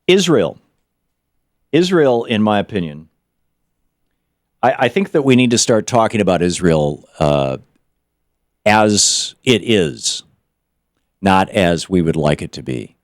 Israel. Israel, in my opinion, I think that we need to start talking about Israel as it is, not as we would like it to be.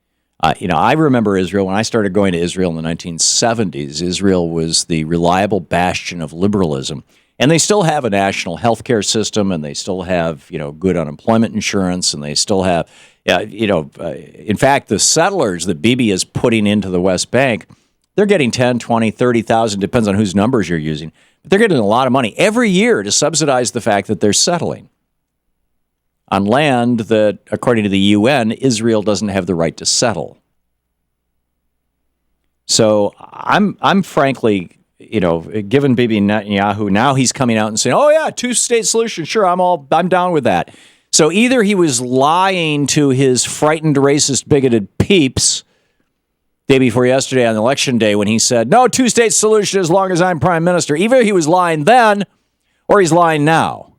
I remember Israel, when I started going to Israel in the 1970s, Israel was the reliable bastion of liberalism. And they still have a national health care system, and they still have, good unemployment insurance, and they still have, in fact, the settlers that Bibi is putting into the West Bank, they're getting 10, 20, 30,000, depends on whose numbers you're using. But they're getting a lot of money every year to subsidize the fact that they're settling on land that, according to the UN, Israel doesn't have the right to settle. So I'm frankly, given Bibi Netanyahu, now he's coming out and saying, "Oh yeah, two-state solution, sure, I'm down with that." So either he was lying to his frightened, racist, bigoted peeps day before yesterday on election day when he said, "No two-state solution as long as I'm prime minister." Either he was lying then, or he's lying now.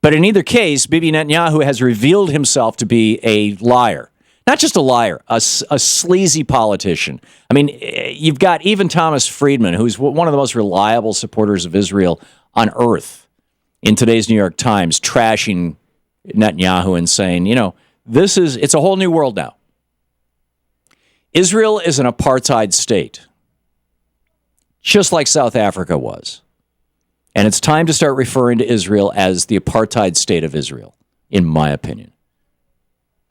But in either case, Bibi Netanyahu has revealed himself to be a liar. Not just a liar, a sleazy politician. I mean, you've got even Thomas Friedman, who's one of the most reliable supporters of Israel on earth, in today's New York Times, trashing Netanyahu and saying, it's a whole new world now. Israel is an apartheid state, just like South Africa was. And it's time to start referring to Israel as the apartheid state of Israel, in my opinion.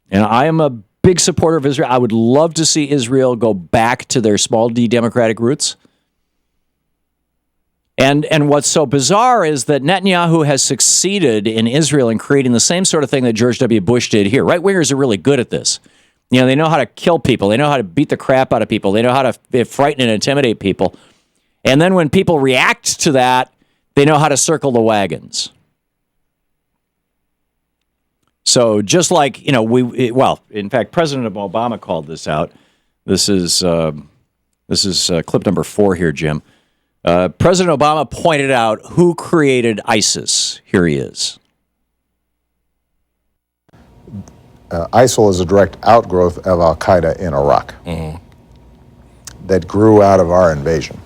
And I am a big supporter of Israel. I would love to see Israel go back to their small d democratic roots. And what's so bizarre is that Netanyahu has succeeded in Israel in creating the same sort of thing that George W. Bush did here. Right-wingers are really good at this. They know how to kill people. They know how to beat the crap out of people. They know how to frighten and intimidate people. And then when people react to that, they know how to circle the wagons. So just like, in fact, President Obama called this out. This is clip number 4 here, Jim. President Obama pointed out who created ISIS. Here he is. ISIL is a direct outgrowth of al-Qaeda in Iraq that grew out of our invasion,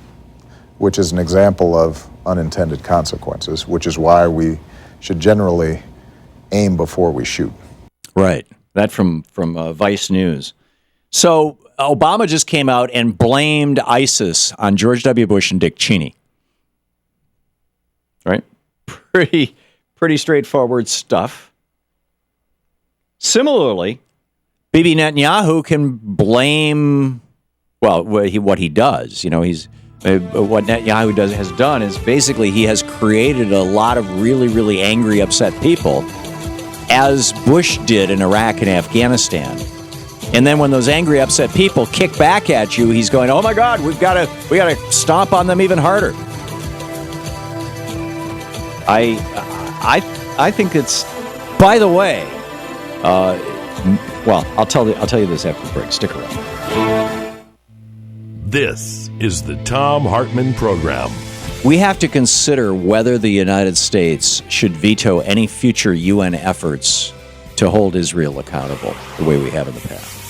which is an example of unintended consequences, which is why we should generally aim before we shoot. Right. That from Vice News. So Obama just came out and blamed ISIS on George W. Bush and Dick Cheney. Right? Pretty straightforward stuff. Similarly, Bibi Netanyahu can blame, what he does. What Netanyahu has done is basically he has created a lot of really, really angry, upset people, as Bush did in Iraq and Afghanistan. And then when those angry, upset people kick back at you, he's going, "Oh my God, we got to stomp on them even harder." I think it's. By the way, I'll tell you this after the break. Stick around. This is the Thom Hartmann Program. We have to consider whether the United States should veto any future UN efforts to hold Israel accountable the way we have in the past.